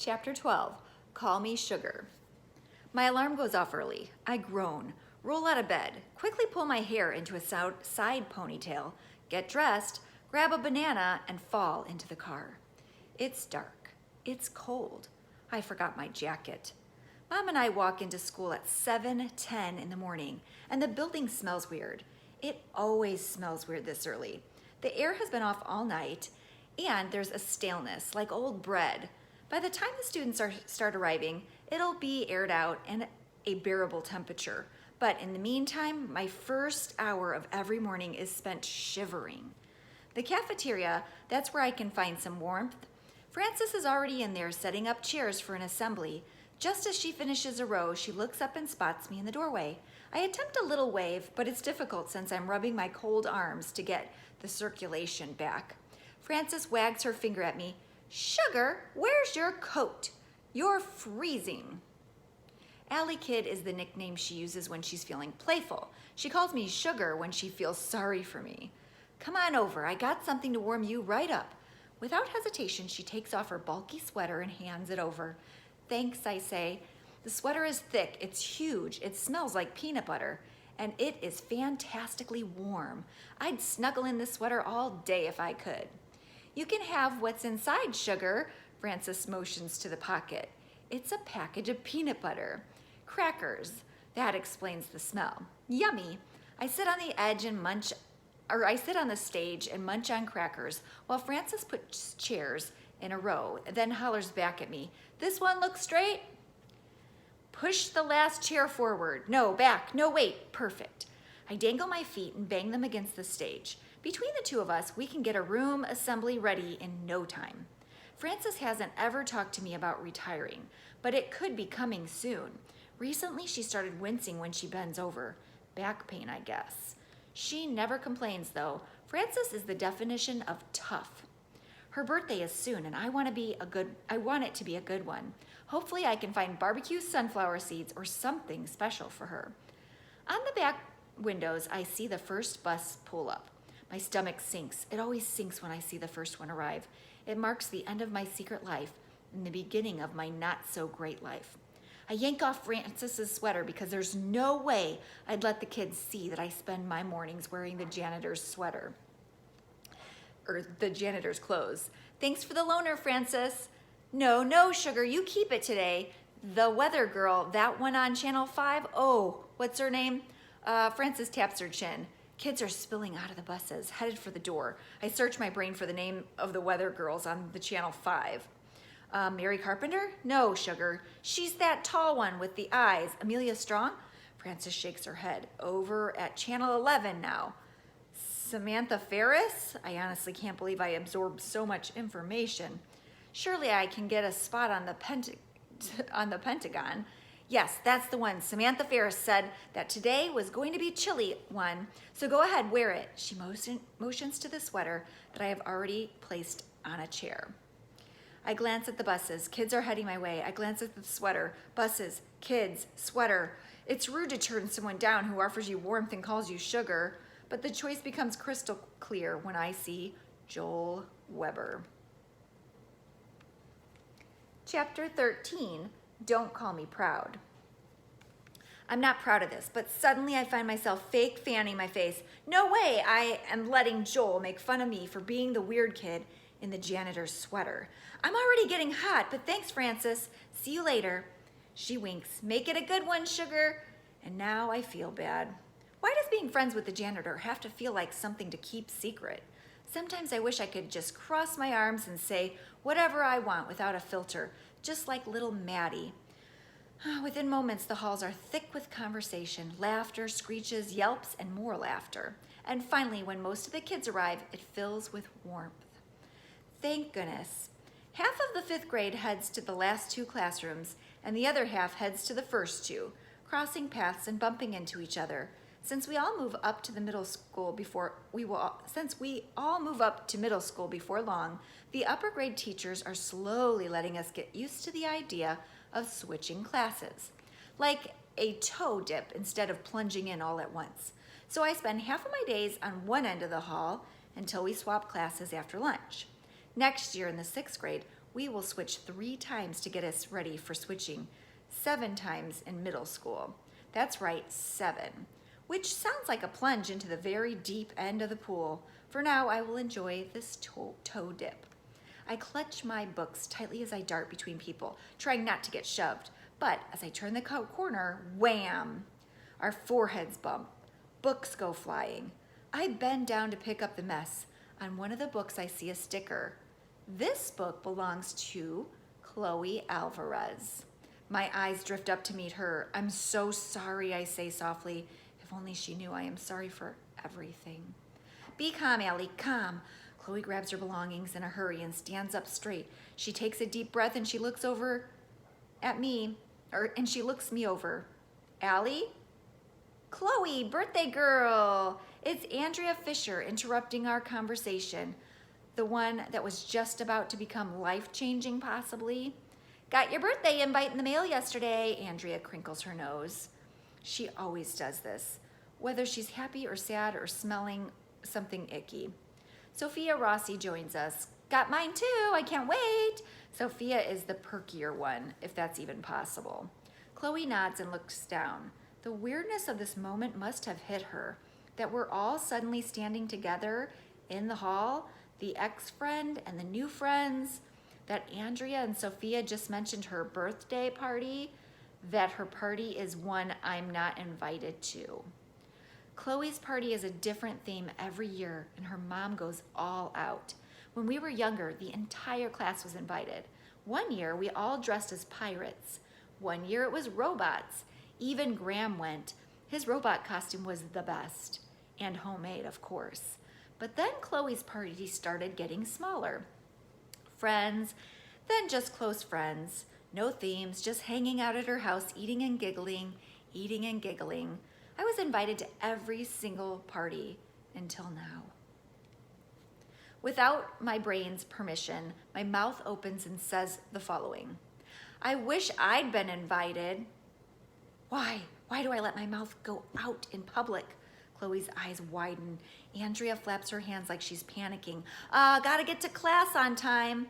Chapter 12, Call Me Sugar. My alarm goes off early. I groan, roll out of bed, quickly pull my hair into a side ponytail, get dressed, grab a banana, and fall into the car. It's dark. It's cold. I forgot my jacket. Mom and I walk into school at 7:10 in the morning, and the building smells weird. It always smells weird this early. The air has been off all night, and there's a staleness, like old bread. By the time the students start arriving, it'll be aired out and a bearable temperature. But in the meantime, my first hour of every morning is spent shivering. The cafeteria, that's where I can find some warmth. Frances is already in there setting up chairs for an assembly. Just as she finishes a row, she looks up and spots me in the doorway. I attempt a little wave, but it's difficult since I'm rubbing my cold arms to get the circulation back. Frances wags her finger at me. "Sugar, where's your coat? You're freezing." Allie Kid is the nickname she uses when she's feeling playful. She calls me Sugar when she feels sorry for me. "Come on over, I got something to warm you right up." Without hesitation, she takes off her bulky sweater and hands it over. "Thanks," I say. The sweater is thick, it's huge, it smells like peanut butter, and it is fantastically warm. I'd snuggle in this sweater all day if I could. "You can have what's inside, Sugar," Frances motions to the pocket. It's a package of peanut butter. Crackers. That explains the smell. Yummy. I sit on the stage and munch on crackers while Frances puts chairs in a row, then hollers back at me. "This one looks straight?" "Push the last chair forward. No, back. No, wait. Perfect." I dangle my feet and bang them against the stage. Between the two of us, we can get a room assembly ready in no time. Frances hasn't ever talked to me about retiring, but it could be coming soon. Recently, she started wincing when she bends over. Back pain, I guess. She never complains, though. Frances is the definition of tough. Her birthday is soon, and I want it to be a good one. Hopefully, I can find barbecue sunflower seeds or something special for her. On the back windows, I see the first bus pull up. My stomach sinks. It always sinks when I see the first one arrive. It marks the end of my secret life and the beginning of my not-so-great life. I yank off Frances's sweater because there's no way I'd let the kids see that I spend my mornings wearing the janitor's sweater. Or the janitor's clothes. "Thanks for the loaner, Frances." No, Sugar, you keep it today." The weather girl, that one on Channel 5? Oh, what's her name? Frances taps her chin. Kids are spilling out of the buses, headed for the door. I search my brain for the name of the weather girls on the Channel 5. Mary Carpenter? No, Sugar. She's that tall one with the eyes. Amelia Strong? Frances shakes her head. Over at Channel 11 now. Samantha Ferris? I honestly can't believe I absorbed so much information. Surely I can get a spot on the Pentagon. Yes, that's the one. Samantha Ferris said that today was going to be a chilly one, so go ahead, wear it. She motions to the sweater that I have already placed on a chair. I glance at the buses. Kids are heading my way. I glance at the sweater. Buses, kids, sweater. It's rude to turn someone down who offers you warmth and calls you Sugar, but the choice becomes crystal clear when I see Joel Weber. Chapter 13, Don't Call Me Proud. I'm not proud of this, but suddenly I find myself fake fanning my face. No way I am letting Joel make fun of me for being the weird kid in the janitor's sweater. I'm already getting hot, but thanks, Frances. See you later. She winks. Make it a good one, Sugar. And now I feel bad. Why does being friends with the janitor have to feel like something to keep secret? Sometimes I wish I could just cross my arms and say whatever I want without a filter, just like little Maddie. Within moments, the halls are thick with conversation, laughter, screeches, yelps, and more laughter. And finally, when most of the kids arrive, it fills with warmth. Thank goodness. Half of the 5th grade heads to the last 2 classrooms, and the other half heads to the first 2, crossing paths and bumping into each other. Since we all move up to middle school before long, the upper grade teachers are slowly letting us get used to the idea of switching classes, like a toe dip instead of plunging in all at once. So I spend half of my days on one end of the hall until we swap classes after lunch. Next year in the 6th grade, We will switch 3 times to get us ready for switching 7 times in middle school. That's right, 7, which sounds like a plunge into the very deep end of the pool. For now, I will enjoy this toe dip. I clutch my books tightly as I dart between people, trying not to get shoved. But as I turn the corner, wham! Our foreheads bump. Books go flying. I bend down to pick up the mess. On one of the books, I see a sticker. This book belongs to Chloe Alvarez. My eyes drift up to meet her. I'm so sorry, I say softly. If only she knew I am sorry for everything. Be calm, Allie, calm. Chloe grabs her belongings in a hurry and stands up straight. She takes a deep breath and she looks over at me, and she looks me over. Allie? Chloe, birthday girl. It's Andrea Fisher interrupting our conversation. The one that was just about to become life-changing, possibly. Got your birthday invite in the mail yesterday. Andrea crinkles her nose. She always does this, whether she's happy or sad or smelling something icky. Sophia Rossi joins us. Got mine too, I can't wait. Sophia is the perkier one, if that's even possible. Chloe nods and looks down. The weirdness of this moment must have hit her, that we're all suddenly standing together in the hall, the ex-friend and the new friends, that Andrea and Sophia just mentioned her birthday party, that her party is one I'm not invited to. Chloe's party is a different theme every year, and her mom goes all out. When we were younger, the entire class was invited. One year, we all dressed as pirates. One year, it was robots. Even Graham went. His robot costume was the best, and homemade, of course. But then Chloe's party started getting smaller. Friends, then just close friends. No themes, just hanging out at her house, eating and giggling. I was invited to every single party until now. Without my brain's permission, my mouth opens and says the following. I wish I'd been invited. Why? Why do I let my mouth go out in public? Chloe's eyes widen. Andrea flaps her hands like she's panicking. Gotta get to class on time.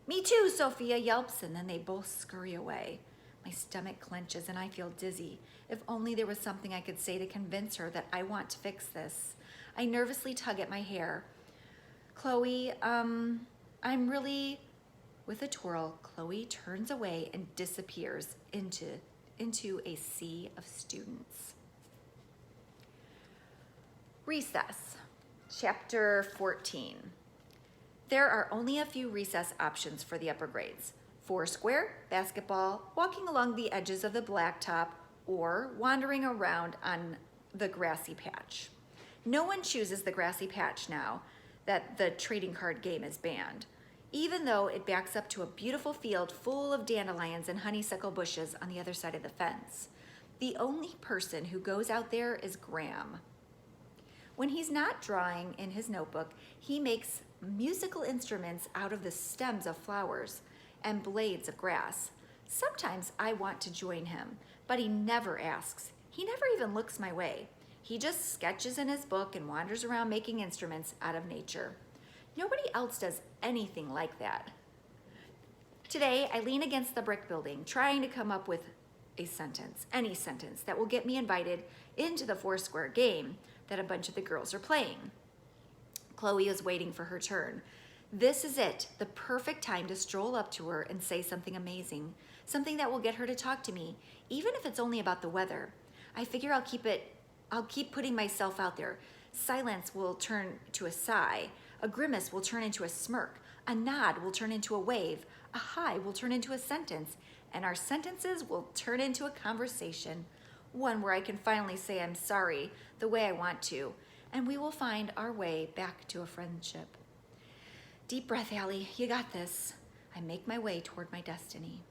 Me too, Sophia yelps, and then they both scurry away. My stomach clenches and I feel dizzy. If only there was something I could say to convince her that I want to fix this. I nervously tug at my hair. Chloe, I'm really... With a twirl, Chloe turns away and disappears into a sea of students. Recess, Chapter 14. There are only a few recess options for the upper grades. Foursquare, basketball, walking along the edges of the blacktop, or wandering around on the grassy patch. No one chooses the grassy patch now that the trading card game is banned, even though it backs up to a beautiful field full of dandelions and honeysuckle bushes on the other side of the fence. The only person who goes out there is Graham. When he's not drawing in his notebook, he makes musical instruments out of the stems of flowers and blades of grass. Sometimes I want to join him, but he never asks. He never even looks my way. He just sketches in his book and wanders around making instruments out of nature. Nobody else does anything like that. Today, I lean against the brick building, trying to come up with a sentence, any sentence, that will get me invited into the Foursquare game that a bunch of the girls are playing. Chloe is waiting for her turn. This is it, the perfect time to stroll up to her and say something amazing, something that will get her to talk to me, even if it's only about the weather. I figure I'll keep putting myself out there. Silence will turn to a sigh, a grimace will turn into a smirk, a nod will turn into a wave, a hi will turn into a sentence, and our sentences will turn into a conversation, one where I can finally say I'm sorry the way I want to, and we will find our way back to a friendship. Deep breath, Allie. You got this. I make my way toward my destiny.